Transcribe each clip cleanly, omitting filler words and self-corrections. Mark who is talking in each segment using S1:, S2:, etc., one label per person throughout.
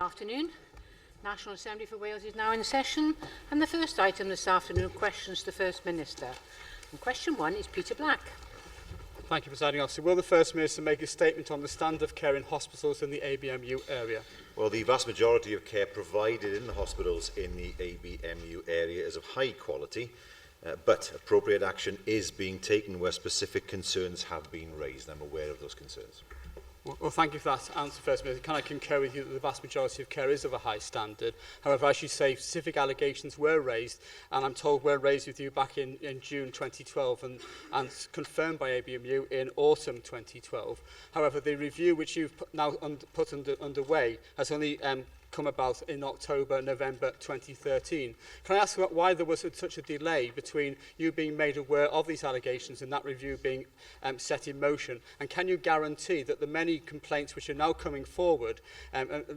S1: Afternoon. National Assembly for Wales is now in session, and the first item this afternoon questions the First Minister. And question 1 is Peter Black.
S2: Thank you, Presiding Officer. Will the First Minister make a statement on the standard of care in hospitals in the ABMU area?
S3: Well, the vast majority of care provided in the hospitals in the ABMU area is of high quality, but appropriate action is being taken where specific concerns have been raised. I'm aware of those concerns.
S2: Well, thank you for that answer, First Minister. Can I concur with you that the vast majority of care is of a high standard? However, as you say, specific allegations were raised, and I'm told were raised with you back in June 2012 and confirmed by ABMU in autumn 2012. However, the review which you've now put underway has only come about in October, November 2013. Can I ask why there was such a delay between you being made aware of these allegations and that review being set in motion? And can you guarantee that the many complaints which are now coming forward,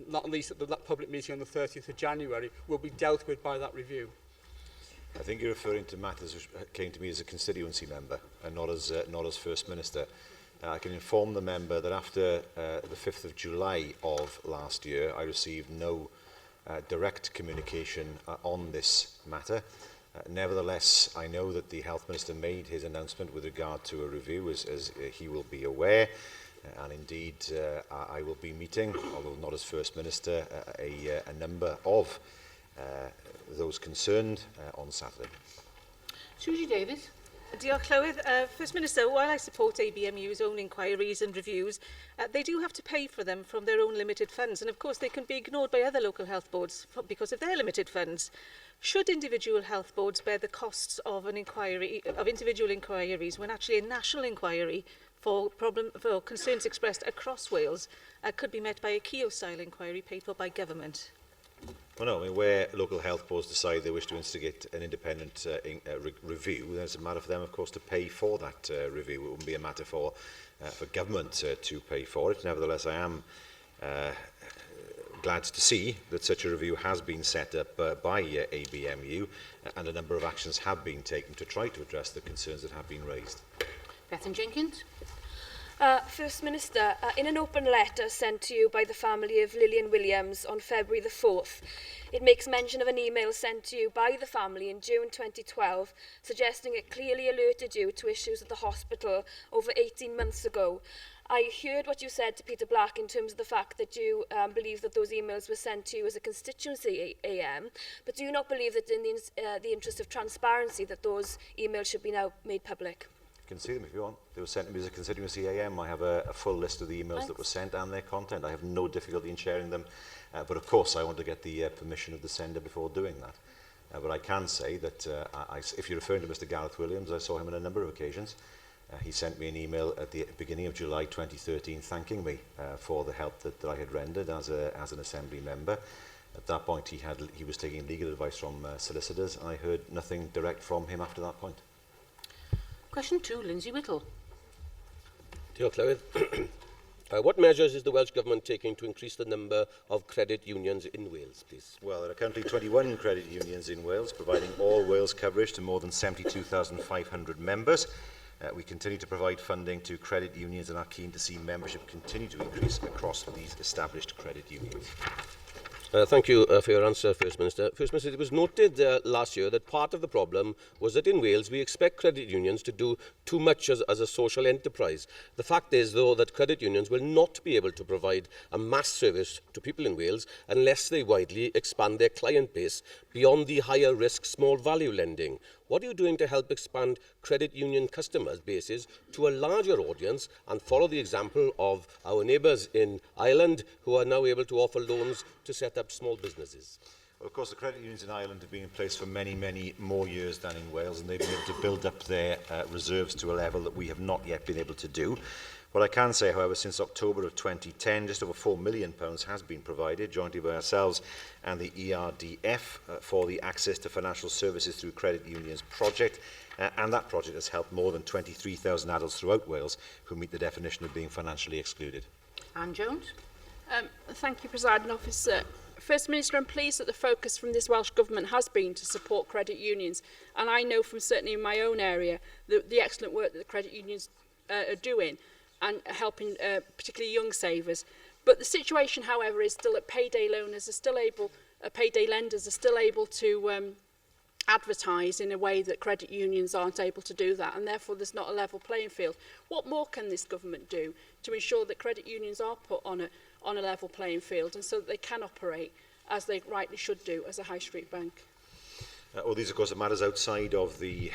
S2: not least at the public meeting on the 30th of January, will be dealt with by that review?
S3: I think you're referring to matters which came to me as a constituency member and not as First Minister. I can inform the member that after the 5th of July of last year, I received no direct communication on this matter. Nevertheless, I know that the Health Minister made his announcement with regard to a review, as he will be aware. And indeed, I will be meeting, although not as First Minister, a number of those concerned on Saturday.
S1: Susie Davis.
S4: Diolch Llywydd. First Minister, while I support ABMU's own inquiries and reviews, they do have to pay for them from their own limited funds, and of course they can be ignored by other local health boards because of their limited funds. Should individual health boards bear the costs of an inquiry, of individual inquiries, when actually a national inquiry for concerns expressed across Wales could be met by a Keogh-style inquiry paid for by government?
S3: Well, no, I mean, where local health boards decide they wish to instigate an independent review, then it's a matter for them, of course, to pay for that review. It wouldn't be a matter for government to pay for it. Nevertheless, I am glad to see that such a review has been set up by ABMU, and a number of actions have been taken to try to address the concerns that have been raised.
S1: Bethan Jenkins.
S5: First Minister, in an open letter sent to you by the family of Lillian Williams on February the 4th, it makes mention of an email sent to you by the family in June 2012, suggesting it clearly alerted you to issues at the hospital over 18 months ago. I heard what you said to Peter Black in terms of the fact that you believe that those emails were sent to you as a constituency AM, but do you not believe that in the interest of transparency that those emails should be now made public?
S3: You can see them if you want. They were sent to me as a constituency AM. I have a full list of the emails that were sent and their content. I have no difficulty in sharing them, but of course I want to get the permission of the sender before doing that. But I can say that if you're referring to Mr. Gareth Williams, I saw him on a number of occasions. He sent me an email at the beginning of July 2013 thanking me for the help that I had rendered as an Assembly member. At that point he was taking legal advice from solicitors, and I heard nothing direct from him after that point.
S1: Question 2, Lindsay Whittle.
S6: Diolch Llywydd. What measures is the Welsh Government taking to increase the number of credit unions in Wales, please?
S3: Well, there are currently 21 credit unions in Wales, providing all Wales coverage to more than 72,500 members. We continue to provide funding to credit unions and are keen to see membership continue to increase across these established credit unions.
S6: Thank you for your answer, First Minister. First Minister, it was noted last year that part of the problem was that in Wales we expect credit unions to do too much as a social enterprise. The fact is, though, that credit unions will not be able to provide a mass service to people in Wales unless they widely expand their client base beyond the higher risk small value lending. What are you doing to help expand credit union customer bases to a larger audience and follow the example of our neighbours in Ireland who are now able to offer loans to set up small businesses?
S3: Well, of course, the credit unions in Ireland have been in place for many, many more years than in Wales, and they've been able to build up their reserves to a level that we have not yet been able to do. What I can say, however, since October of 2010, just over £4 million has been provided, jointly by ourselves and the ERDF, for the Access to Financial Services Through Credit Unions project. And that project has helped more than 23,000 adults throughout Wales who meet the definition of being financially excluded.
S1: Anne Jones.
S7: Thank you, Presiding Officer. First Minister, I'm pleased that the focus from this Welsh Government has been to support credit unions. And I know from certainly in my own area the excellent work that the credit unions are doing and helping particularly young savers. But the situation, however, is still that payday lenders are still able to advertise in a way that credit unions aren't able to do that, and therefore there's not a level playing field. What more can this government do to ensure that credit unions are put on a level playing field, and so that they can operate as they rightly should do as a high street bank?
S3: Well, these, of course, are matters outside of the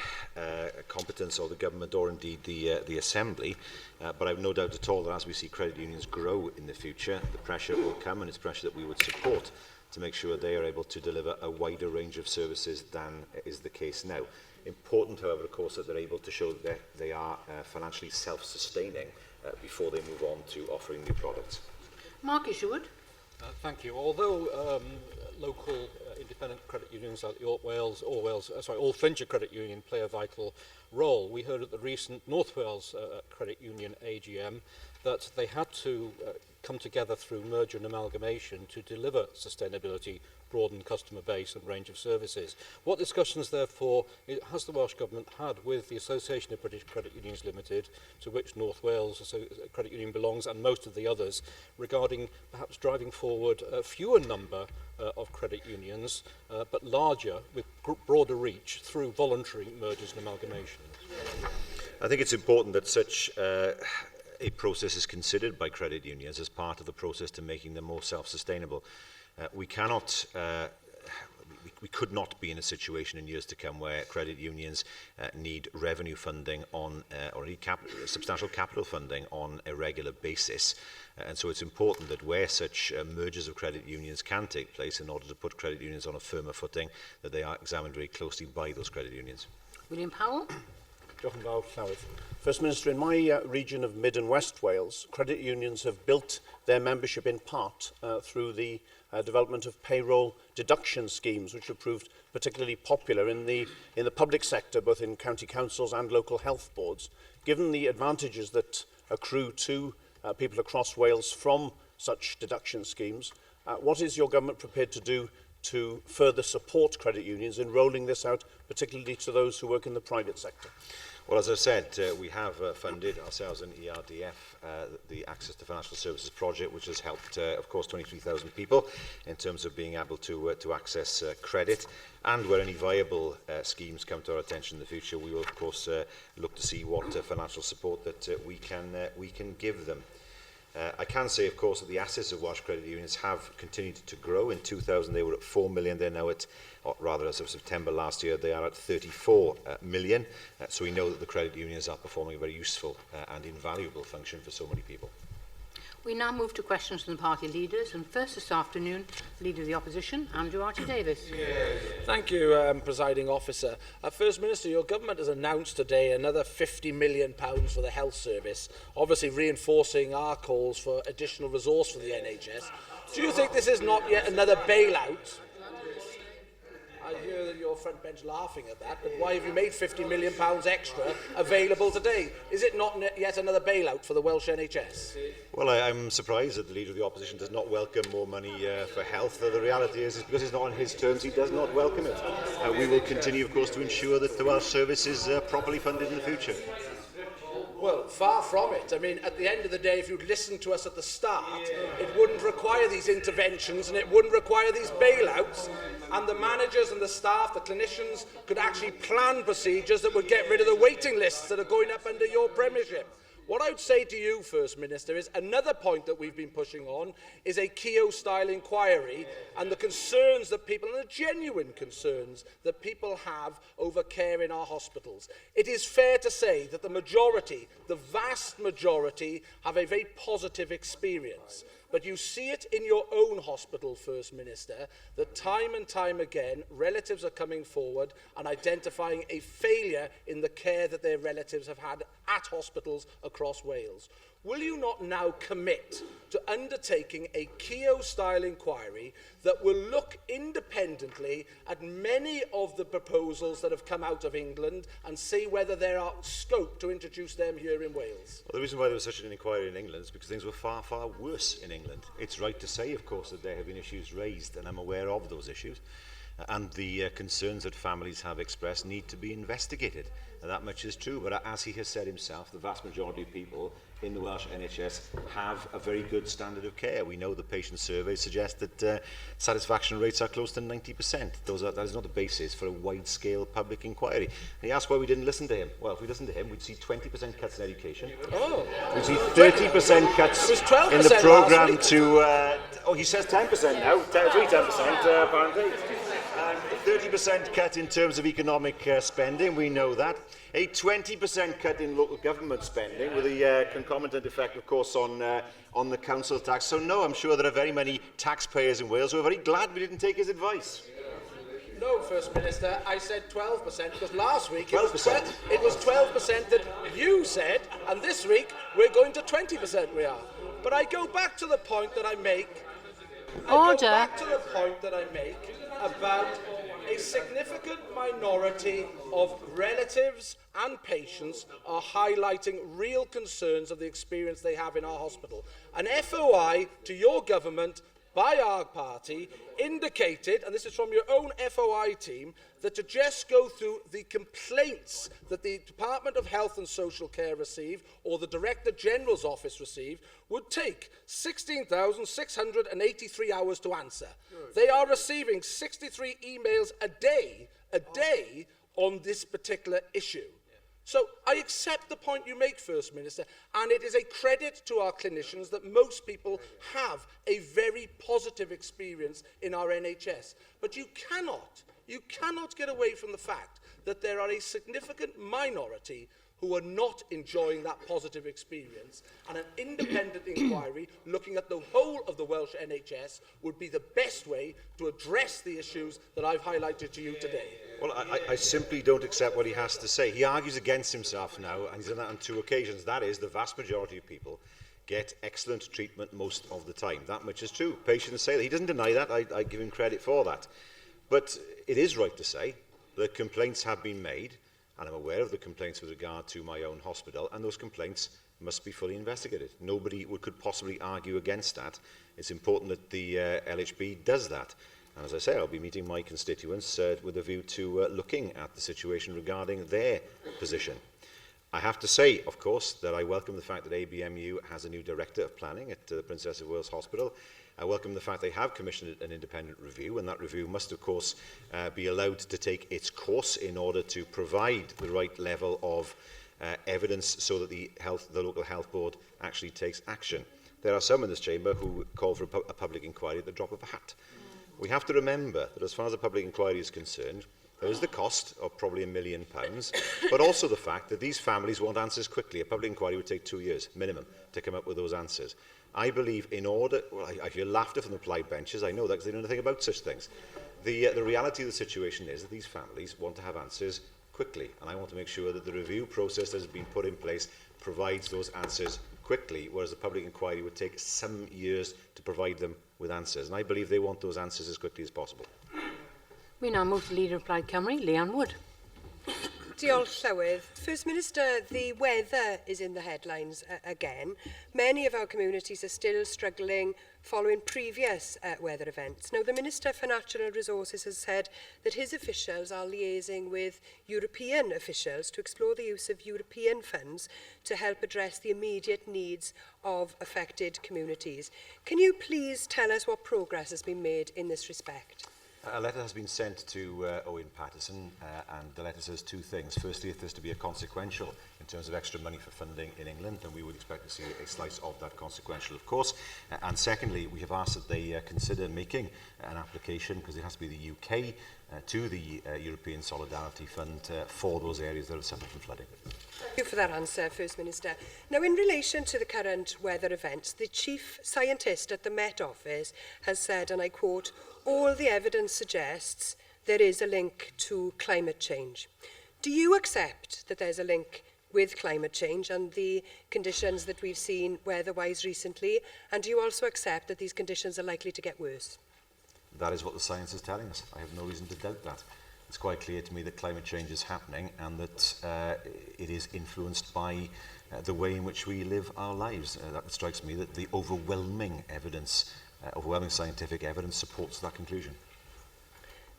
S3: competence of the government or indeed the Assembly. But I have no doubt at all that as we see credit unions grow in the future, the pressure will come, and it's pressure that we would support to make sure they are able to deliver a wider range of services than is the case now. Important, however, of course, that they're able to show that they are financially self-sustaining before they move on to offering new products.
S1: Marcus, you would?
S8: Thank you. Although local independent credit unions like the Allfincher Credit Union play a vital role, we heard at the recent North Wales Credit Union AGM that they had to come together through merger and amalgamation to deliver sustainability, broaden customer base and range of services. What discussions, therefore, has the Welsh Government had with the Association of British Credit Unions Limited, to which North Wales Credit Union belongs, and most of the others, regarding perhaps driving forward a fewer number of credit unions, but larger, with broader reach, through voluntary mergers and amalgamation?
S3: I think it's important that such a process is considered by credit unions as part of the process to making them more self-sustainable. We could not be in a situation in years to come where credit unions need revenue funding on or need substantial capital funding on a regular basis. And so it's important that where such mergers of credit unions can take place, in order to put credit unions on a firmer footing, that they are examined very closely by those credit unions.
S1: William Powell?
S9: First Minister, in my region of Mid and West Wales, credit unions have built their membership in part through the development of payroll deduction schemes, which have proved particularly popular in the public sector, both in county councils and local health boards. Given the advantages that accrue to people across Wales from such deduction schemes, what is your government prepared to do to further support credit unions in rolling this out, particularly to those who work in the private sector?
S3: Well, as I said, we have funded ourselves in ERDF the Access to Financial Services project, which has helped, of course, 23,000 people in terms of being able to access credit. And where any viable schemes come to our attention in the future, we will, of course, look to see what financial support that we can give them. I can say, of course, that the assets of Welsh credit unions have continued to grow. In 2000, they were at 4 million. They're now at, or rather, as of September last year, they are at 34 million. So we know that the credit unions are performing a very useful and invaluable function for so many people.
S1: We now move to questions from the party leaders, and first this afternoon, Leader of the Opposition, Andrew Archie-Davis.
S10: Thank you, Presiding Officer. First Minister, your government has announced today another £50 million for the health service, obviously reinforcing our calls for additional resource for the NHS. Do you think this is not yet another bailout? I hear that your front bench laughing at that, but why have you made £50 million extra available today? Is it not yet another bailout for the Welsh NHS?
S3: Well, I'm surprised that the Leader of the Opposition does not welcome more money for health. The reality is because it's not on his terms, he does not welcome it. We will continue, of course, to ensure that the Welsh service is properly funded in the future.
S10: Well, far from it. I mean, at the end of the day, if you'd listened to us at the start, it wouldn't require these interventions and it wouldn't require these bailouts. And the managers and the staff, the clinicians, could actually plan procedures that would get rid of the waiting lists that are going up under your premiership. What I would say to you, First Minister, is another point that we've been pushing on is a Keogh-style inquiry and the concerns that people, and the genuine concerns that people have over care in our hospitals. It is fair to say that the majority, the vast majority, have a very positive experience. But you see it in your own hospital, First Minister, that time and time again, relatives are coming forward and identifying a failure in the care that their relatives have had at hospitals across Wales. Will you not now commit to undertaking a Keogh-style inquiry that will look independently at many of the proposals that have come out of England and see whether there are scope to introduce them here in Wales?
S3: Well, the reason why there was such an inquiry in England is because things were far, far worse in England. It's right to say, of course, that there have been issues raised, and I'm aware of those issues. and the concerns that families have expressed need to be investigated. That much is true, but as he has said himself, the vast majority of people in the Welsh NHS have a very good standard of care. We know the patient surveys suggest that satisfaction rates are close to 90%. That is not the basis for a wide-scale public inquiry. And he asked why we didn't listen to him. Well, if we listened to him, we'd see 20% cuts in education.
S10: Oh.
S3: We'd see 30% cuts in the programme to... oh, he says 10% now. 10% apparently. 30% cut in terms of economic spending, we know that. A 20% cut in local government spending, with a concomitant effect, of course, on the council tax. So no, I'm sure there are very many taxpayers in Wales who are very glad we didn't take his advice.
S10: No, First Minister, I said 12% because last week
S3: 12%.
S10: It was 12% that you said, and this week we're going to 20% we are. But I go back to the point that I make.
S1: Order.
S10: About a significant minority of relatives and patients are highlighting real concerns of the experience they have in our hospital. An FOI to your government by our party indicated, and this is from your own FOI team, that to just go through the complaints that the Department of Health and Social Care receive or the Director General's office receive would take 16,683 hours to answer. They are receiving 63 emails a day on this particular issue. So I accept the point you make, First Minister, and it is a credit to our clinicians that most people have a very positive experience in our NHS. But you cannot get away from the fact that there are a significant minority who are not enjoying that positive experience, and an independent inquiry looking at the whole of the Welsh NHS would be the best way to address the issues that I've highlighted to you today.
S3: Well, I simply don't accept what he has to say. He argues against himself now, and he's done that on 2 occasions. That is, the vast majority of people get excellent treatment most of the time. That much is true. Patients say that. He doesn't deny that. I give him credit for that. But it is right to say that complaints have been made, and I'm aware of the complaints with regard to my own hospital, and those complaints must be fully investigated. Nobody could possibly argue against that. It's important that the LHB does that. And as I say, I'll be meeting my constituents with a view to looking at the situation regarding their position. I have to say, of course, that I welcome the fact that ABMU has a new Director of Planning at the Princess of Wales Hospital. I welcome the fact they have commissioned an independent review, and that review must, of course, be allowed to take its course in order to provide the right level of evidence so that the local health board actually takes action. There are some in this chamber who call for a public inquiry at the drop of a hat. We have to remember that as far as a public inquiry is concerned, there is the cost of probably £1 million, but also the fact that these families want answers quickly. A public inquiry would take 2 years, minimum, to come up with those answers. I believe in order... Well, I hear laughter from the applied benches. I know that because they know nothing about such things. The reality of the situation is that these families want to have answers quickly, and I want to make sure that the review process that has been put in place provides those answers quickly, whereas a public inquiry would take some years to provide them with answers. And I believe they want those answers as quickly as possible.
S1: We now move to Leader of Plaid Cymru, Leanne Wood.
S11: Diolch Llywydd. First Minister, the weather is in the headlines again. Many of our communities are still struggling following previous weather events. Now, the Minister for Natural Resources has said that his officials are liaising with European officials to explore the use of European funds to help address the immediate needs of affected communities. Can you please tell us what progress has been made in this respect?
S3: A letter has been sent to Owen Patterson, and the letter says 2 things. Firstly, if there's to be a consequential in terms of extra money for funding in England, then we would expect to see a slice of that consequential, of course. And secondly, we have asked that they consider making an application, because it has to be the UK, to the European Solidarity Fund for those areas that have suffered from flooding.
S11: Thank you for that answer, First Minister. Now, in relation to the current weather events, the Chief Scientist at the Met Office has said, and I quote, "All the evidence suggests there is a link to climate change." Do you accept that there's a link with climate change and the conditions that we've seen weather-wise recently? And do you also accept that these conditions are likely to get worse?
S3: That is what the science is telling us. I have no reason to doubt that. It's quite clear to me that climate change is happening, and that it is influenced by the way in which we live our lives. That strikes me that the overwhelming scientific evidence supports that conclusion.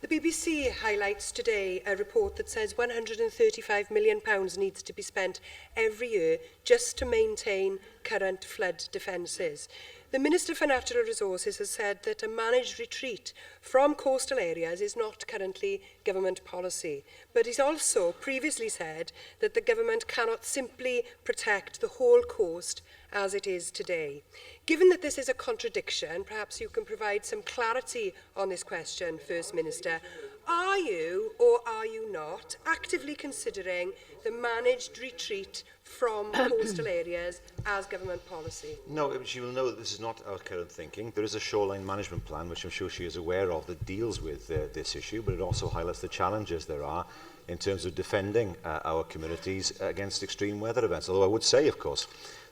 S11: The BBC highlights today a report that says £135 million needs to be spent every year just to maintain current flood defences. The Minister for Natural Resources has said that a managed retreat from coastal areas is not currently government policy, but he's also previously said that the government cannot simply protect the whole coast as it is today. Given that this is a contradiction, perhaps you can provide some clarity on this question, First Minister. Are you or are you not actively considering the managed retreat from coastal areas as government policy?
S3: No, she will know that this is not our current thinking. There is a shoreline management plan, which I'm sure she is aware of, that deals with this issue, but it also highlights the challenges there are in terms of defending our communities against extreme weather events. Although I would say, of course,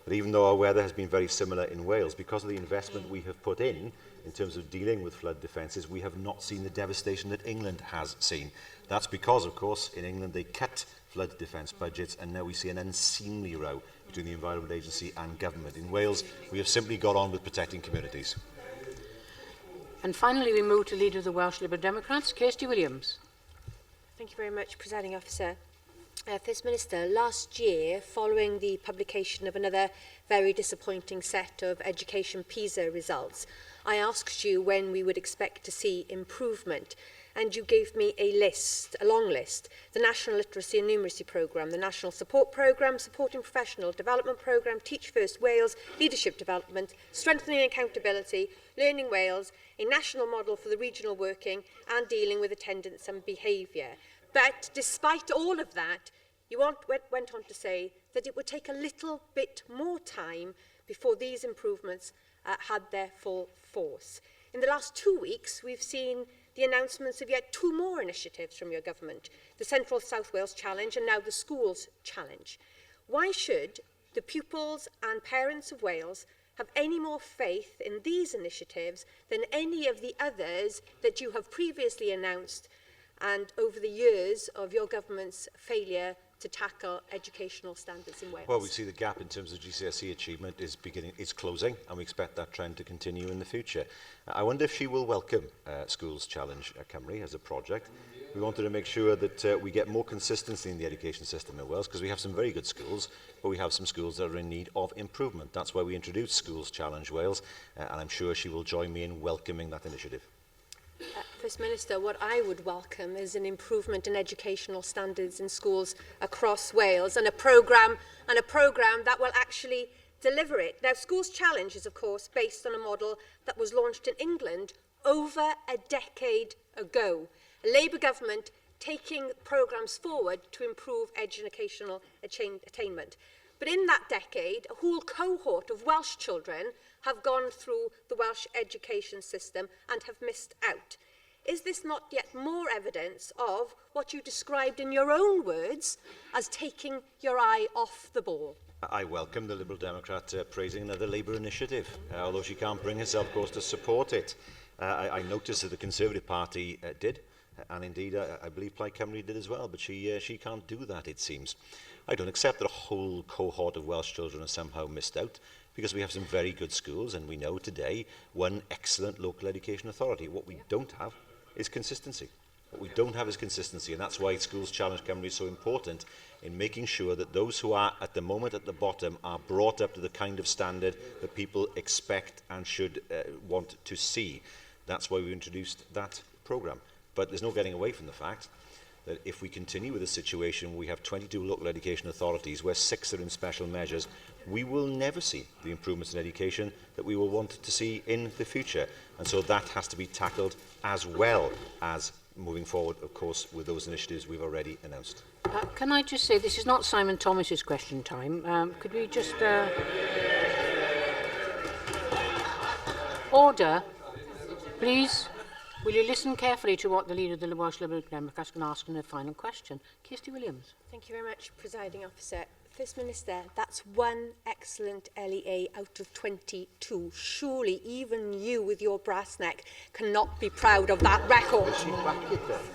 S3: that even though our weather has been very similar in Wales, because of the investment we have put in terms of dealing with flood defences, we have not seen the devastation that England has seen. That's because, of course, in England they cut flood defence budgets, and now we see an unseemly row between the Environment Agency and government. In Wales, we have simply got on with protecting communities.
S1: And finally, we move to Leader of the Welsh Liberal Democrats, Kirsty Williams.
S12: Thank you very much, Presiding Officer. First Minister, last year, following the publication of another very disappointing set of education PISA results, I asked you when we would expect to see improvement, and you gave me a long list: the National Literacy and Numeracy Programme, the National Support Programme, Supporting Professional Development Programme, Teach First Wales, Leadership Development, Strengthening Accountability, Learning Wales, a national model for the regional working, and dealing with attendance and behaviour. But despite all of that, you went on to say that it would take a little bit more time before these improvements had their full force. In the last 2 weeks, we've seen the announcements of yet 2 more initiatives from your government, the Central South Wales Challenge and now the Schools Challenge. Why should the pupils and parents of Wales have any more faith in these initiatives than any of the others that you have previously announced and over the years of your government's failure to tackle educational standards in Wales?
S3: Well, we see the gap in terms of GCSE achievement is closing, and we expect that trend to continue in the future. I wonder if she will welcome Schools Challenge Cymru as a project. We wanted to make sure that we get more consistency in the education system in Wales, because we have some very good schools, but we have some schools that are in need of improvement. That's why we introduced Schools Challenge Wales, and I'm sure she will join me in welcoming that initiative.
S12: First Minister, what I would welcome is an improvement in educational standards in schools across Wales, and a programme that will actually deliver it. Now, Schools Challenge is, of course, based on a model that was launched in England over a decade ago. A Labour government taking programmes forward to improve educational attainment. But in that decade, a whole cohort of Welsh children have gone through the Welsh education system and have missed out. Is this not yet more evidence of what you described in your own words as taking your eye off the ball?
S3: I welcome the Liberal Democrat praising another Labour initiative, although she can't bring herself, of course, to support it. I noticed that the Conservative Party did, and indeed I believe Plaid Cymru did as well, but she can't do that, it seems. I don't accept that a whole cohort of Welsh children are somehow missed out, because we have some very good schools, and we know today one excellent local education authority. What we don't have is consistency. What we don't have is consistency, and that's why Schools Challenge Cymru is so important in making sure that those who are at the moment at the bottom are brought up to the kind of standard that people expect and should want to see. That's why we introduced that programme. But there's no getting away from the fact that if we continue with a situation where we have 22 local education authorities where 6 are in special measures, we will never see the improvements in education that we will want to see in the future. And so that has to be tackled, as well as moving forward, of course, with those initiatives we've already announced.
S1: Can I just say, this is not Simon Thomas's question time. Could we just... Order, please. Will you listen carefully to what the Leader of the Welsh Liberal Democrats can ask in a final question? Kirsty Williams.
S12: Thank you very much, Presiding Officer. First Minister, that's one excellent LEA out of 22. Surely even you with your brass neck cannot be proud of that record.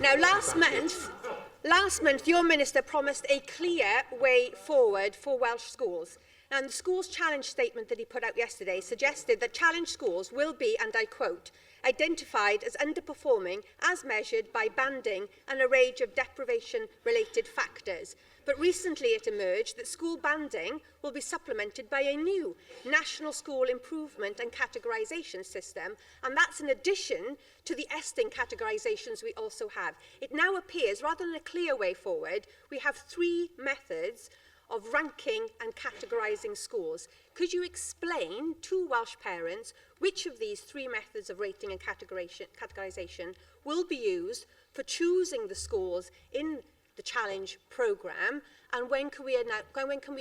S12: Now, last month, your minister promised a clear way forward for Welsh schools. And the Schools Challenge statement that he put out yesterday suggested that challenge schools will be, and I quote, identified as underperforming as measured by banding and a range of deprivation-related factors. But recently it emerged that school banding will be supplemented by a new National School Improvement and Categorisation System, and that's in addition to the ESTIN categorisations we also have. It now appears, rather than a clear way forward, we have three methods of ranking and categorising schools. Could you explain to Welsh parents which of these three methods of rating and categorisation will be used for choosing the schools in the Challenge programme, and when can we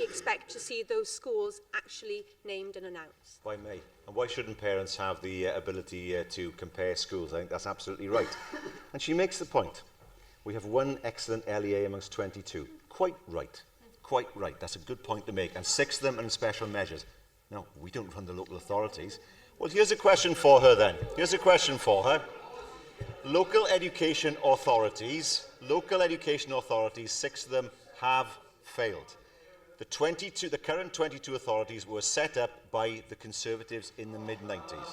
S12: expect to see those schools actually named and announced?
S3: By May. And why shouldn't parents have the ability to compare schools? I think that's absolutely right. And she makes the point. We have one excellent LEA amongst 22. Quite right. Quite right. That's a good point to make. And 6 of them are in special measures. No, we don't run the local authorities. Well, here's a question for her then. Here's a question for her. Local education authorities, 6 of them have failed. The current 22 authorities were set up by the Conservatives in the mid-90s.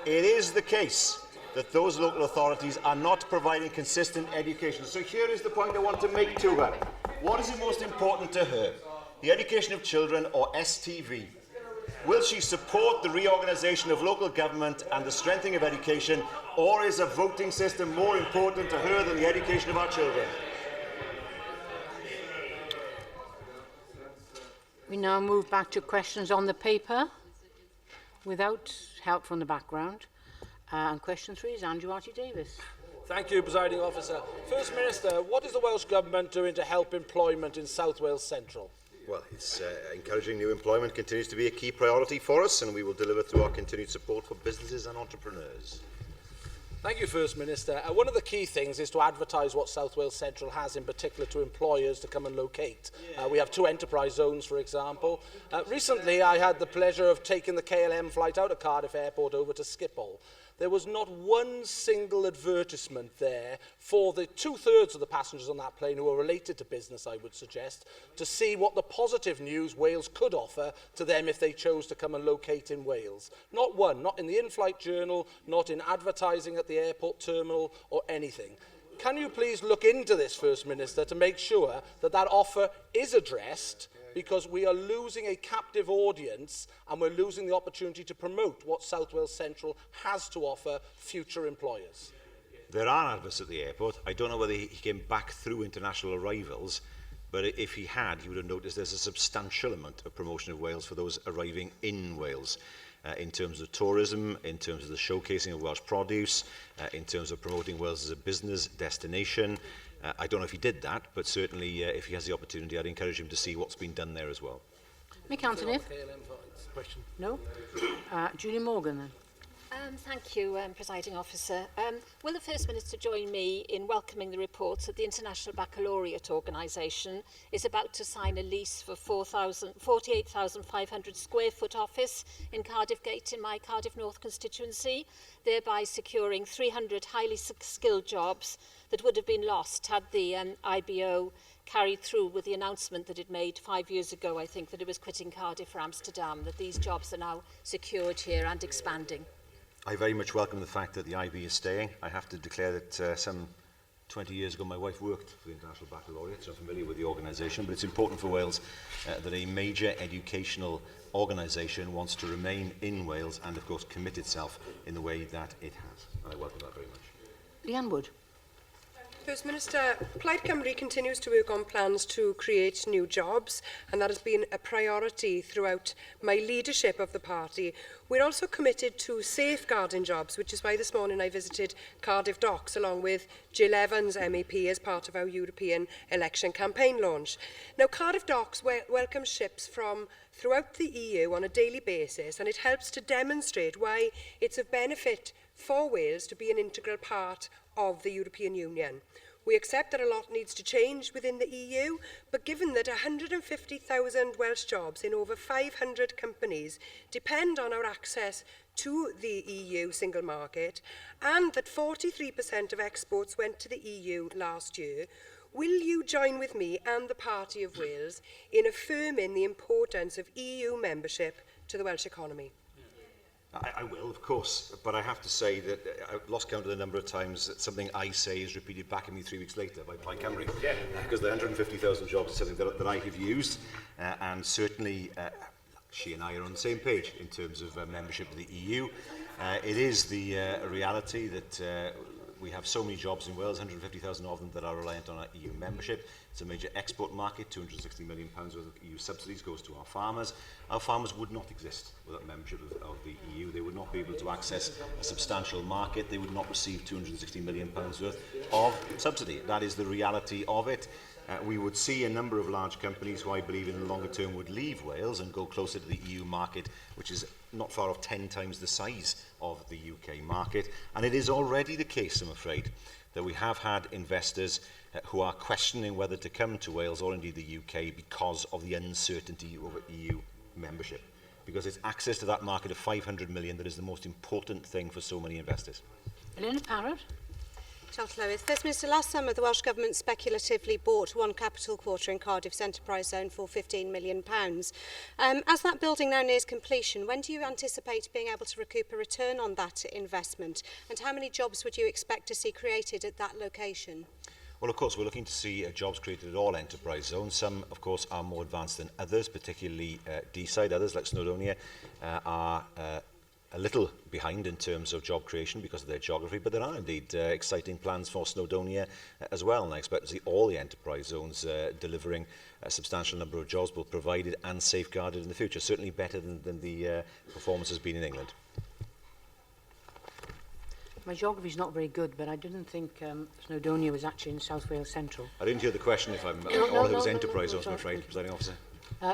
S3: It is the case that those local authorities are not providing consistent education. So here is the point I want to make to her. What is most important to her? The education of children or STV? Will she support the reorganisation of local government and the strengthening of education, or is a voting system more important to her than the education of our children?
S1: We now move back to questions on the paper without help from the background. And question 3 is Andrew Archie-Davis.
S10: Thank you, Presiding Officer. First Minister, what is the Welsh Government doing to help employment in South Wales Central?
S3: Well, it's encouraging new employment continues to be a key priority for us, and we will deliver through our continued support for businesses and entrepreneurs.
S10: Thank you, First Minister. One of the key things is to advertise what South Wales Central has in particular to employers to come and locate. We have 2 enterprise zones, for example. Recently, I had the pleasure of taking the KLM flight out of Cardiff Airport over to Schiphol. There was not one single advertisement there for the 2/3 of the passengers on that plane who were related to business, I would suggest, to see what the positive news Wales could offer to them if they chose to come and locate in Wales. Not one, not in the in-flight journal, not in advertising at the airport terminal or anything. Can you please look into this, First Minister, to make sure that that offer is addressed, because we are losing a captive audience and we're losing the opportunity to promote what South Wales Central has to offer future employers.
S3: There are adverts at the airport. I don't know whether he came back through international arrivals, but if he had, he would have noticed there's a substantial amount of promotion of Wales for those arriving in Wales. In terms of tourism, in terms of the showcasing of Welsh produce, in terms of promoting Wales as a business destination. I don't know if he did that, but certainly if he has the opportunity, I'd encourage him to see what's been done there as well.
S1: Mick Anthony? No? Julie Morgan, then.
S13: Thank you, Presiding Officer. Will the First Minister join me in welcoming the report that the International Baccalaureate Organisation is about to sign a lease for 48,500 square foot office in Cardiff Gate in my Cardiff North constituency, thereby securing 300 highly skilled jobs that would have been lost had the IBO carried through with the announcement that it made 5 years ago, I think, that it was quitting Cardiff for Amsterdam, that these jobs are now secured here and expanding.
S3: I very much welcome the fact that the IB is staying. I have to declare that some 20 years ago my wife worked for the International Baccalaureate, so I'm familiar with the organisation, but it's important for Wales that a major educational organisation wants to remain in Wales and, of course, commit itself in the way that it has. And I welcome that very much.
S1: Leanne Wood.
S11: First Minister, Plaid Cymru continues to work on plans to create new jobs, and that has been a priority throughout my leadership of the party. We're also committed to safeguarding jobs, which is why this morning I visited Cardiff Docks along with Jill Evans MEP as part of our European election campaign launch. Now, Cardiff Docks welcomes ships from throughout the EU on a daily basis, and it helps to demonstrate why it's of benefit for Wales to be an integral part of the European Union. We accept that a lot needs to change within the EU, but given that 150,000 Welsh jobs in over 500 companies depend on our access to the EU single market, and that 43% of exports went to the EU last year, will you join with me and the Party of Wales in affirming the importance of EU membership to the Welsh economy?
S3: I will, of course, but I have to say that I've lost count of the number of times that something I say is repeated back at me 3 weeks later by Plaid Cymru. Because the 150,000 jobs is something that I have used, and certainly she and I are on the same page in terms of membership of the EU. It is the reality that we have so many jobs in Wales, 150,000 of them that are reliant on our EU membership. It's a major export market, £260 million worth of EU subsidies goes to our farmers. Our farmers would not exist without membership of the EU. They would not be able to access a substantial market. They would not receive £260 million worth of subsidy. That is the reality of it. We would see a number of large companies who I believe in the longer term would leave Wales and go closer to the EU market, which is not far off 10 times the size of the UK market. And it is already the case, I'm afraid, that we have had investors who are questioning whether to come to Wales or indeed the UK because of the uncertainty over EU membership. Because it's access to that market of 500 million that is the most important thing for so many investors.
S1: Elena Parrott.
S14: Diolch Llywydd. First Minister, last summer the Welsh Government speculatively bought one capital quarter in Cardiff's enterprise zone for £15 million. As that building now nears completion, when do you anticipate being able to recoup a return on that investment? And how many jobs would you expect to see created at that location?
S3: Well, of course, we're looking to see jobs created at all enterprise zones. Some, of course, are more advanced than others, particularly D-side. Others, like Snowdonia, are a little behind in terms of job creation because of their geography, but there are indeed exciting plans for Snowdonia as well, and I expect to see all the enterprise zones delivering a substantial number of jobs, both provided and safeguarded in the future, certainly better than the performance has been in England.
S1: My geography is not very good, but I didn't think Snowdonia was actually in South Wales Central.
S3: I didn't hear the question if all of it was enterprise zones, I'm afraid, Presiding Officer.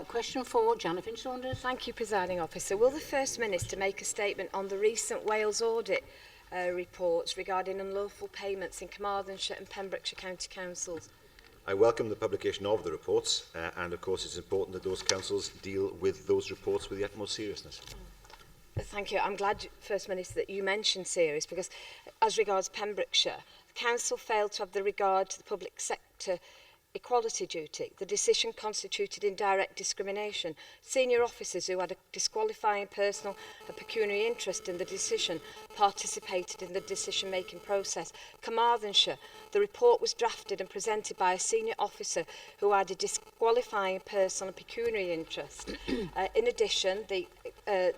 S1: Question 4, Jonathan Saunders.
S15: Thank you, Presiding Officer. Will the First Minister make a statement on the recent Wales audit reports regarding unlawful payments in Carmarthenshire and Pembrokeshire County Councils?
S3: I welcome the publication of the reports, and of course it's important that those councils deal with those reports with the utmost seriousness.
S15: Thank you. I'm glad, First Minister, that you mentioned serious, because as regards Pembrokeshire, the Council failed to have the regard to the public sector equality duty. The decision constituted indirect discrimination. Senior officers who had a disqualifying personal and pecuniary interest in the decision participated in the decision-making process. Carmarthenshire, the report was drafted and presented by a senior officer who had a disqualifying personal and pecuniary interest. In addition, the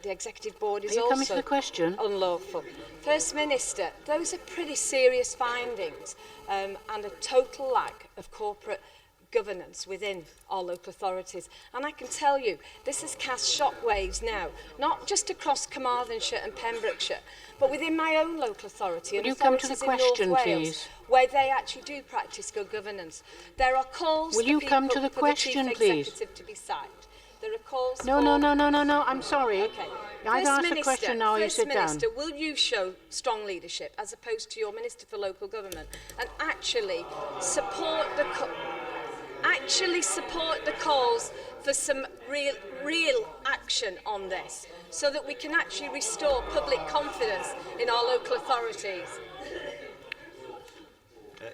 S15: Executive Board is
S1: coming to
S15: also
S1: the question?
S15: unlawful. First Minister, those are pretty serious findings and a total lack of corporate governance within our local authorities. And I can tell you, this has cast shockwaves now, not just across Carmarthenshire and Pembrokeshire, but within my own local authority and
S1: Will you come to
S15: authorities
S1: the
S15: in
S1: question,
S15: North Wales,
S1: please?
S15: where they actually do practice good governance. There are calls
S1: Will you come to the
S15: for
S1: question,
S15: the Chief
S1: please?
S15: Executive to be sacked. There are calls
S1: No,
S15: for...
S1: no, I'm sorry.
S15: Okay.
S1: I've asked the question now, you sit down.
S15: First Minister, will you show strong leadership as opposed to your Minister for Local Government and actually support the calls for some real action on this, so that we can actually restore public confidence in our local authorities?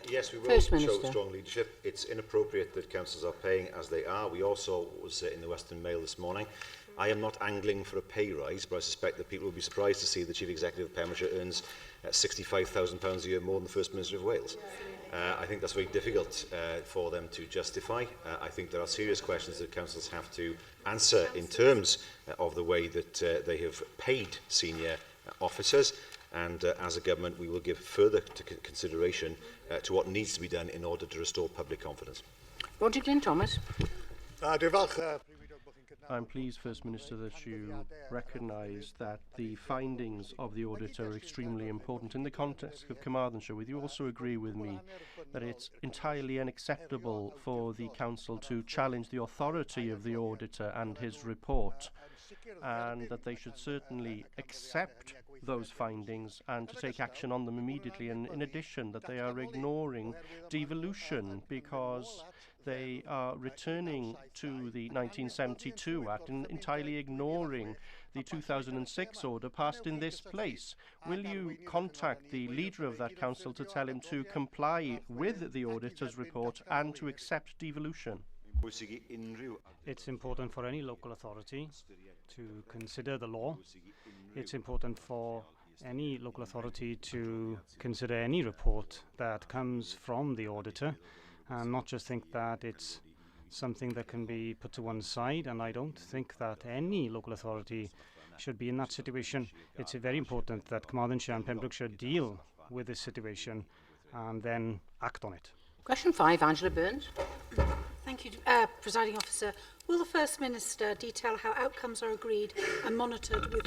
S3: Yes, we will show strong leadership. It's inappropriate that councils are paying as they are. We also was in the Western Mail this morning. I am not angling for a pay rise, but I suspect that people will be surprised to see the Chief Executive of Pembrokeshire earns £65,000 a year more than the First Minister of Wales. I think that's very difficult for them to justify. I think there are serious questions that councils have to answer in terms of the way that they have paid senior officers. And as a government, we will give further consideration to what needs to be done in order to restore public confidence.
S1: Roger Glyn Thomas.
S16: I'm pleased, First Minister, that you recognise that the findings of the audit are extremely important. In the context of Carmarthenshire, would you also agree with me that it's entirely unacceptable for the Council to challenge the authority of the auditor and his report, and that they should certainly accept those findings and to take action on them immediately, and in addition that they are ignoring devolution because they are returning to the 1972 Act and entirely ignoring the 2006 order passed in this place. Will you contact the leader of that council to tell him to comply with the auditor's report and to accept devolution?
S17: It's important for any local authority to consider the law it's important for any local authority to consider any report that comes from the auditor and not just think that it's something that can be put to one side. And I don't think that any local authority should be in that situation. It's very important that Carmarthenshire and Pembrokeshire deal with this situation and then act on it.
S1: Question 5, Angela Burns.
S18: Thank you, Presiding Officer. Will the First Minister detail how outcomes are agreed and monitored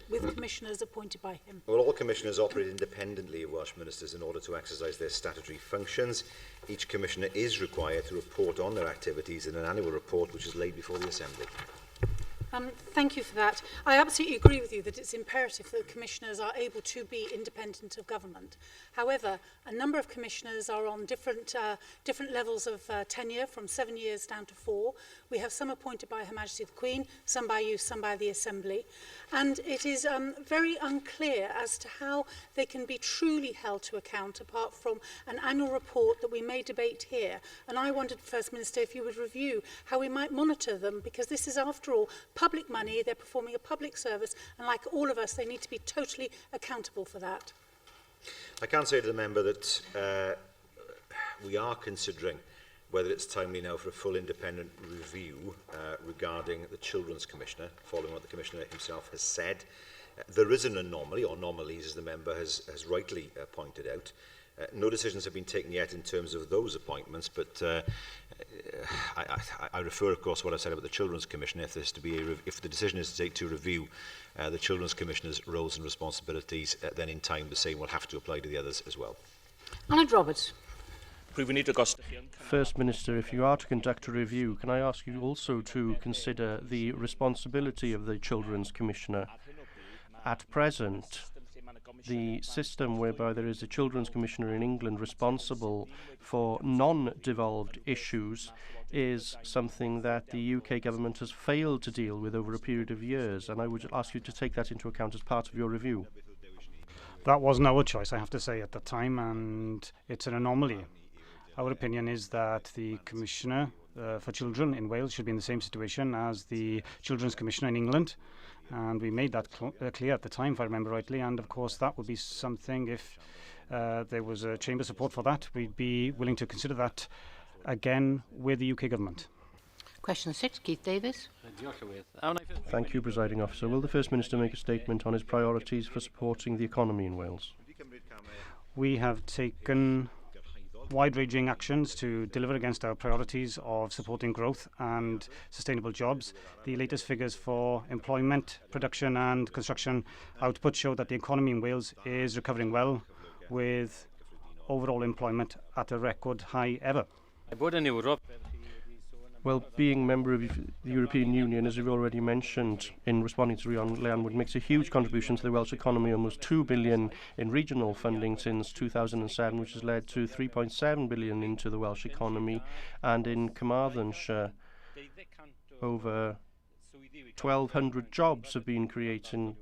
S18: with commissioners appointed by him?
S3: Well, all commissioners operate independently of Welsh ministers in order to exercise their statutory functions. Each commissioner is required to report on their activities in an annual report which is laid before the Assembly.
S18: Thank you for that. I absolutely agree with you that it's imperative that commissioners are able to be independent of government. However, a number of commissioners are on different levels of tenure, from 7 years down to 4. We have some appointed by Her Majesty the Queen, some by you, some by the Assembly. And it is very unclear as to how they can be truly held to account apart from an annual report that we may debate here. And I wondered, First Minister, if you would review how we might monitor them, because this is, after all, public money, they're performing a public service, and like all of us, they need to be totally accountable for that.
S3: I can say to the member that we are considering whether it's timely now for a full independent review regarding the Children's Commissioner, following what the Commissioner himself has said. There is an anomaly, or anomalies, as the member has rightly pointed out. No decisions have been taken yet in terms of those appointments, but I refer, of course, to what I said about the Children's Commissioner. If the decision is to review the Children's Commissioner's roles and responsibilities, then in time the same will have to apply to the others as well.
S1: Anand Roberts.
S16: First Minister, if you are to conduct a review, can I ask you also to consider the responsibility of the Children's Commissioner? At present, the system whereby there is a Children's Commissioner in England responsible for non-devolved issues is something that the UK government has failed to deal with over a period of years, and I would ask you to take that into account as part of your review.
S17: That wasn't our choice, I have to say, at the time, and it's an anomaly. Our opinion is that the Commissioner for Children in Wales should be in the same situation as the Children's Commissioner in England. And we made that clear at the time, if I remember rightly. And of course, that would be something, if there was a chamber support for that, we'd be willing to consider that again with the UK government.
S1: Question 6, Keith Davis.
S16: Thank you, Presiding Officer. Will the First Minister make a statement on his priorities for supporting the economy in Wales?
S17: We have taken wide-ranging actions to deliver against our priorities of supporting growth and sustainable jobs. The latest figures for employment, production and construction output show that the economy in Wales is recovering well, with overall employment at a record high ever.
S16: Well, being member of the European Union, as you've already mentioned in responding to Rhian Leanwood, makes a huge contribution to the Welsh economy, almost £2 billion in regional funding since 2007, which has led to £3.7 billion into the Welsh economy. And in Carmarthenshire, over 1,200 jobs have been created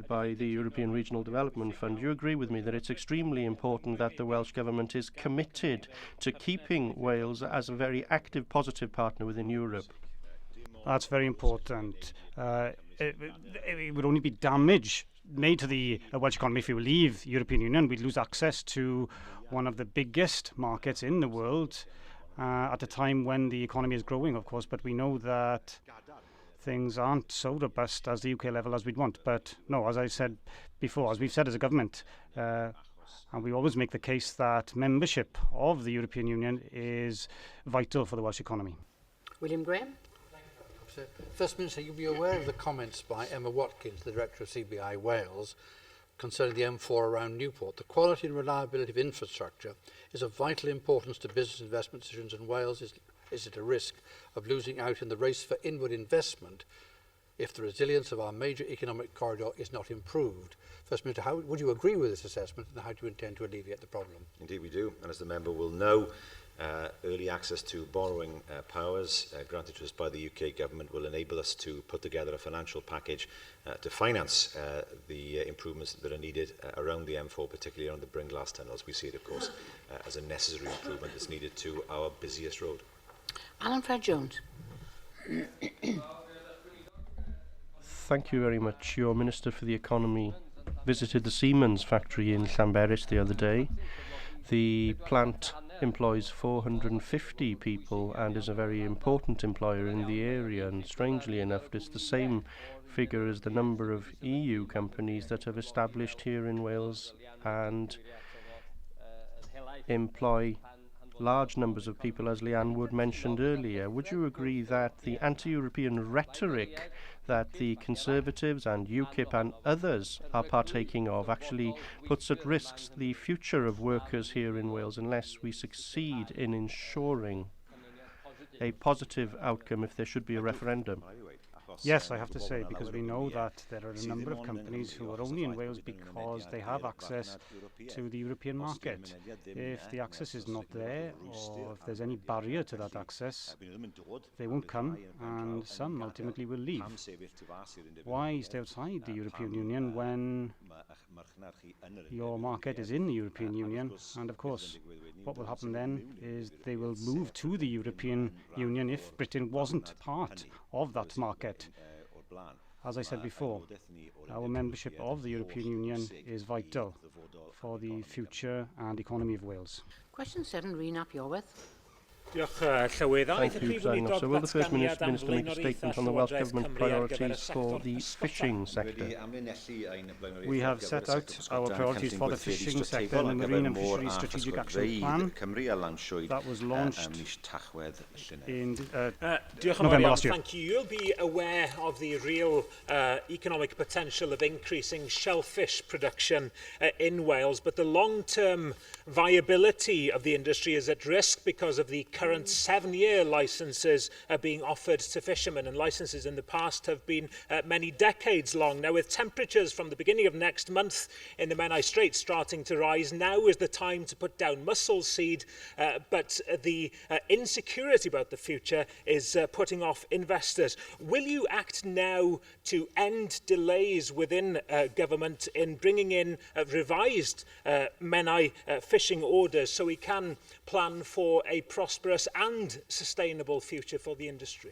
S16: by the European Regional Development Fund. Do you agree with me that it's extremely important that the Welsh Government is committed to keeping Wales as a very active, positive partner within Europe?
S17: That's very important. It would only be damage made to the Welsh economy if we leave the European Union. We'd lose access to one of the biggest markets in the world at a time when the economy is growing, of course, but we know that things aren't so robust as the UK level as we'd want. But no, as I said before, as we've said as a government, and we always make the case that membership of the European Union is vital for the Welsh economy.
S1: William Graham.
S19: First Minister, you'll be aware of the comments by Emma Watkins, the Director of CBI Wales, concerning the M4 around Newport. The quality and reliability of infrastructure is of vital importance to business investment decisions, and Wales is at a risk of losing out in the race for inward investment if the resilience of our major economic corridor is not improved. First Minister, how would you agree with this assessment, and how do you intend to alleviate the problem?
S3: Indeed we do, and as the member will know, early access to borrowing powers granted to us by the UK government will enable us to put together a financial package to finance the improvements that are needed around the M4, particularly around the Brynglas tunnels. We see it, of course, as a necessary improvement that's needed to our busiest road.
S1: Alan Fred Jones.
S16: Thank you very much. Your Minister for the Economy visited the Siemens factory in Llanberis the other day. The plant employs 450 people and is a very important employer in the area, and strangely enough it's the same figure as the number of EU companies that have established here in Wales and employ large numbers of people, as Leanne Wood mentioned earlier. Would you agree that the anti-European rhetoric that the Conservatives and UKIP and others are partaking of actually puts at risk the future of workers here in Wales unless we succeed in ensuring a positive outcome if there should be a referendum?
S17: Yes, I have to say, because we know that there are a number of companies who are only in Wales because they have access to the European market. If the access is not there, or if there's any barrier to that access, they won't come, and some ultimately will leave. Why stay outside the European Union when your market is in the European Union? And of course, what will happen then is they will move to the European Union if Britain wasn't part of that market. As I said before, our membership of the European Union is vital for the future and economy of Wales.
S1: Question 7, Rhun ap Iorwerth.
S16: Thank you, President Officer. Will the First Minister make a statement on the Welsh Government priorities for the fishing sector?
S17: We have set out our priorities for the fishing sector in the Marine and Fisheries Strategic Action Plan that was launched in November last year.
S20: Thank you. You'll be aware of the real economic potential of increasing shellfish production in Wales, but the long-term viability of the industry is at risk because of the current 7-year licences being offered to fishermen, and licences in the past have been many decades long. Now, with temperatures from the beginning of next month in the Menai Strait starting to rise, now is the time to put down mussel seed, but the insecurity about the future is putting off investors. Will you act now to end delays within government in bringing in revised Menai fishing orders so we can plan for a prosperous and sustainable future for the industry?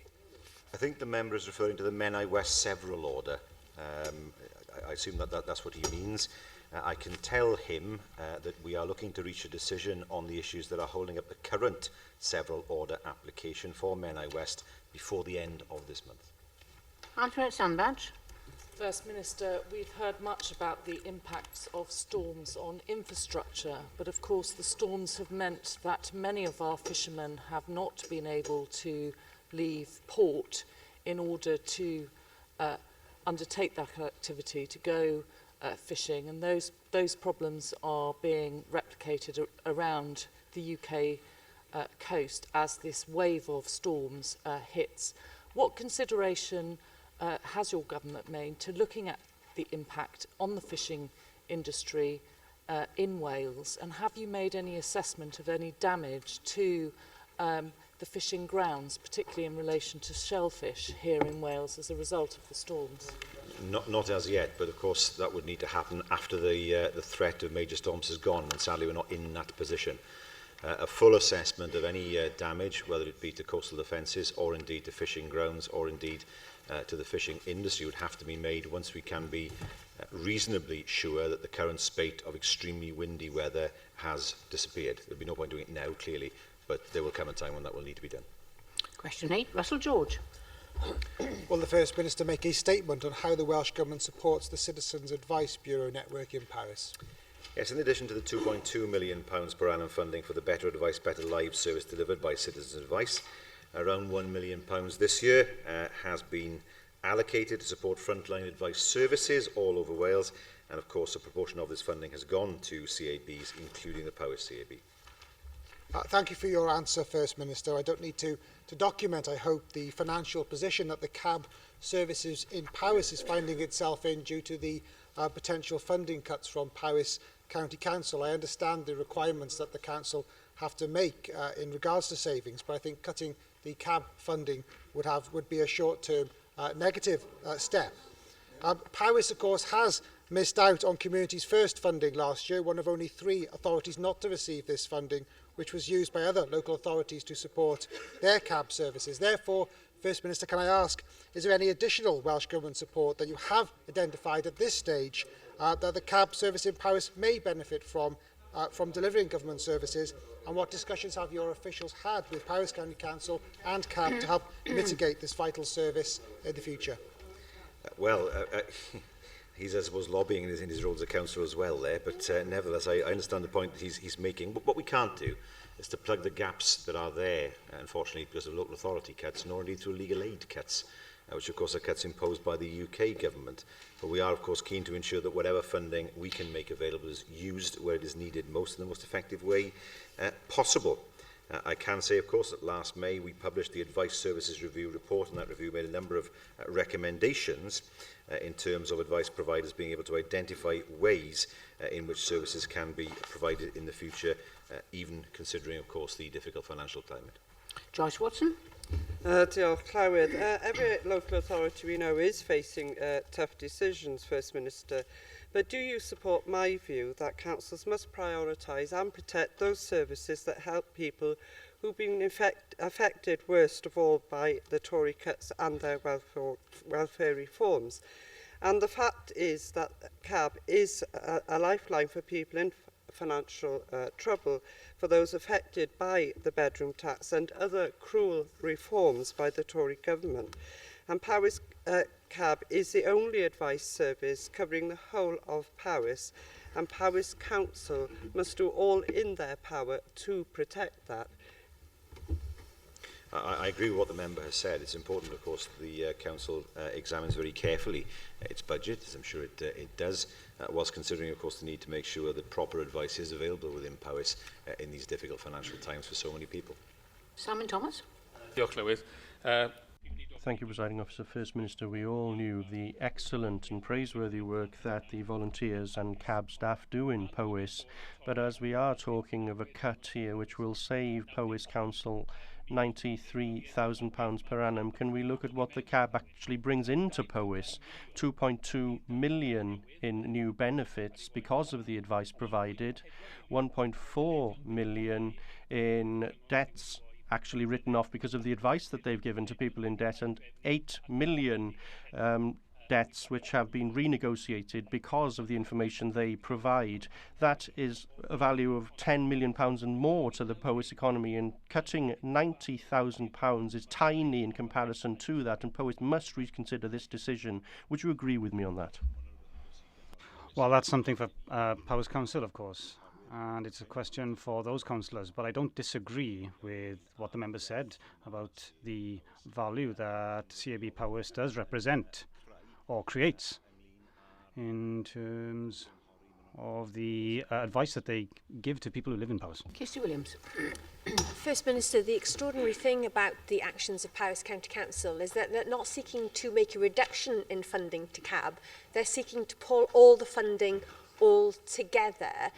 S3: I think the member is referring to the Menai West Several Order. I assume that's what he means. I can tell him that we are looking to reach a decision on the issues that are holding up the current Several Order application for Menai West before the end of this month.
S1: Antoinette Sandbach.
S21: First Minister, we've heard much about the impacts of storms on infrastructure, but of course the storms have meant that many of our fishermen have not been able to leave port in order to undertake that activity, to go fishing, and those problems are being replicated around the UK coast as this wave of storms hits. What consideration has your government made to looking at the impact on the fishing industry in Wales, and have you made any assessment of any damage to the fishing grounds, particularly in relation to shellfish here in Wales as a result of the storms?
S3: Not as yet, but of course that would need to happen after the threat of major storms has gone, and sadly we're not in that position. A full assessment of any damage, whether it be to coastal defences or indeed to fishing grounds or indeed to the fishing industry, would have to be made once we can be reasonably sure that the current spate of extremely windy weather has disappeared. There'll be no point doing it now, clearly, but there will come a time when that will need to be done.
S1: Question 8, Russell George.
S22: Will the First Minister make a statement on how the Welsh Government supports the Citizens Advice Bureau network in Paris?
S3: Yes, in addition to the £2.2 million per annum funding for the Better Advice, Better Lives service delivered by Citizens Advice, around £1 million this year has been allocated to support frontline advice services all over Wales, and of course a proportion of this funding has gone to CABs, including the Powys CAB.
S22: Thank you for your answer, First Minister. I don't need to document, I hope, the financial position that the CAB services in Powys is finding itself in due to the potential funding cuts from Powys County Council. I understand the requirements that the council have to make in regards to savings, but I think cutting the CAB funding would be a short-term negative step. Powys, of course, has missed out on Communities First funding last year, one of only 3 authorities not to receive this funding, which was used by other local authorities to support their cab services. Therefore, First Minister, can I ask, is there any additional Welsh Government support that you have identified at this stage that the cab service in Powys may benefit from delivering government services, and what discussions have your officials had with Powys County Council and CAB to help mitigate this vital service in the future?
S3: He's, I suppose, lobbying in his role as a councillor as well there, but nevertheless, I understand the point that he's making. But what we can't do is to plug the gaps that are there, unfortunately, because of local authority cuts, nor indeed through legal aid cuts, which, of course, are cuts imposed by the UK government. But we are, of course, keen to ensure that whatever funding we can make available is used where it is needed most in the most effective way possible. I can say, of course, that last May we published the Advice Services Review report, and that review made a number of recommendations in terms of advice providers being able to identify ways in which services can be provided in the future, even considering, of course, the difficult financial climate.
S1: Joyce Watson.
S2: Diolch, Clywyd. Every local authority we know is facing tough decisions, First Minister. But do you support my view that councils must prioritise and protect those services that help people who've been affected worst of all by the Tory cuts and their welfare reforms? And the fact is that CAB is a lifeline for people in financial trouble, for those affected by the bedroom tax and other cruel reforms by the Tory government. And Powys CAB is the only advice service covering the whole of Powys, and Powys Council must do all in their power to protect that.
S3: I agree with what the member has said. It's important, of course, the Council examines very carefully its budget, as I'm sure it does, whilst considering, of course, the need to make sure that proper advice is available within Powys in these difficult financial times for so many people.
S1: Simon Thomas.
S4: Diolch, Llywydd.
S16: Thank you, Presiding Officer. First Minister, we all knew the excellent and praiseworthy work that the volunteers and CAB staff do in Powys, but as we are talking of a cut here which will save Powys Council £93,000 per annum, can we look at what the CAB actually brings into Powys? 2.2 million in new benefits because of the advice provided, 1.4 million in debts actually written off because of the advice that they've given to people in debt, and 8 million debts which have been renegotiated because of the information they provide. That is a value of £10 million and more to the Powys economy, and cutting £90,000 is tiny in comparison to that, and Powys must reconsider this decision. Would you agree with me on that?
S17: Well, that's something for Powys Council, of course. And it's a question for those councillors, but I don't disagree with what the member said about the value that CAB Powys does represent or creates in terms of the advice that they give to people who live in Powys.
S1: Kirsty Williams.
S12: First Minister, the extraordinary thing about the actions of Powys County Council is that they're not seeking to make a reduction in funding to CAB. They're seeking to pull all the funding all together.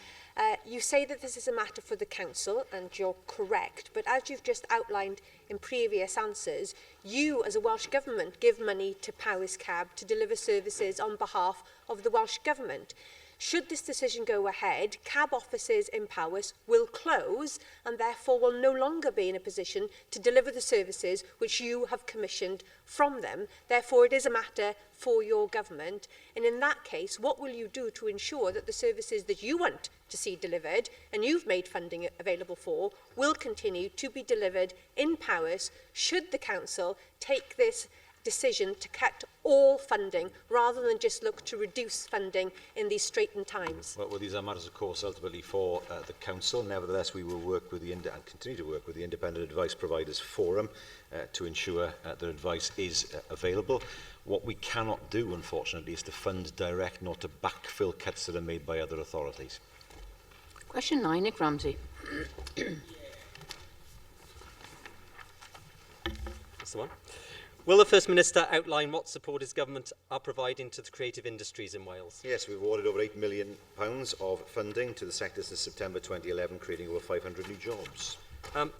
S12: You say that this is a matter for the council, and you're correct, but as you've just outlined in previous answers, you as a Welsh Government give money to Powys CAB to deliver services on behalf of the Welsh Government. Should this decision go ahead, CAB offices in Powys will close and therefore will no longer be in a position to deliver the services which you have commissioned from them. Therefore, it is a matter for your government. And in that case, what will you do to ensure that the services that you want to see delivered and you've made funding available for will continue to be delivered in Powys should the council take this decision to cut all funding rather than just look to reduce funding in these straitened times?
S3: Well, these are matters, of course, ultimately for the Council. Nevertheless, we will work with and continue to work with the Independent Advice Providers Forum to ensure that advice is available. What we cannot do, unfortunately, is to fund direct, not to backfill cuts that are made by other authorities.
S1: Question 9, Nick Ramsey.
S23: That's the one. Will the First Minister outline what support his government are providing to the creative industries in Wales?
S3: Yes, we've awarded over £8 million of funding to the sector since September 2011, creating over 500 new jobs.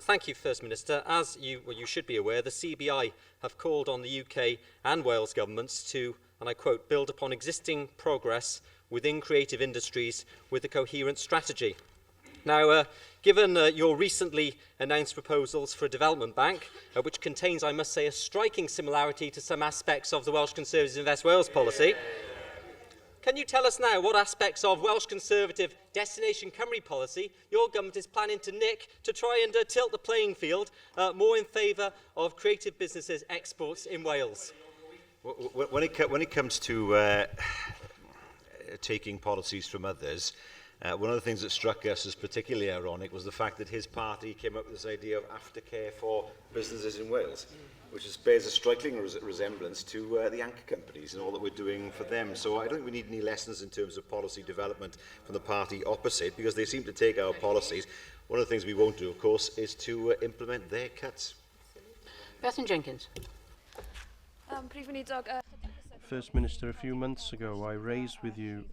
S23: Thank you, First Minister. As you should be aware, the CBI have called on the UK and Wales governments to, and I quote, build upon existing progress within creative industries with a coherent strategy. Now, given your recently announced proposals for a development bank, which contains, I must say, a striking similarity to some aspects of the Welsh Conservatives Invest Wales policy, can you tell us now what aspects of Welsh Conservative Destination Cymru policy your government is planning to nick to try and tilt the playing field more in favour of creative businesses' exports in Wales?
S3: When it comes to taking policies from others, one of the things that struck us as particularly ironic was the fact that his party came up with this idea of aftercare for businesses in Wales, which bears a striking resemblance to the anchor companies and all that we're doing for them. So I don't think we need any lessons in terms of policy development from the party opposite, because they seem to take our policies. One of the things we won't do, of course, is to implement their cuts.
S1: Bethan Jenkins.
S16: First Minister, a few months ago I raised with you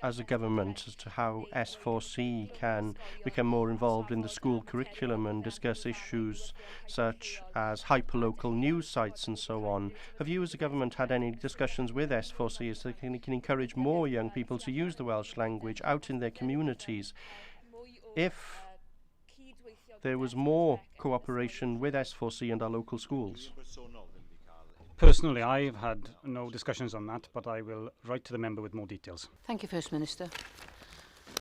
S16: as a government as to how S4C can become more involved in the school curriculum and discuss issues such as hyperlocal news sites and so on. Have you as a government had any discussions with S4C as they can encourage more young people to use the Welsh language out in their communities? If there was more cooperation with S4C and our local schools?
S17: Personally, I've had no discussions on that, but I will write to the member with more details.
S1: Thank you, First Minister.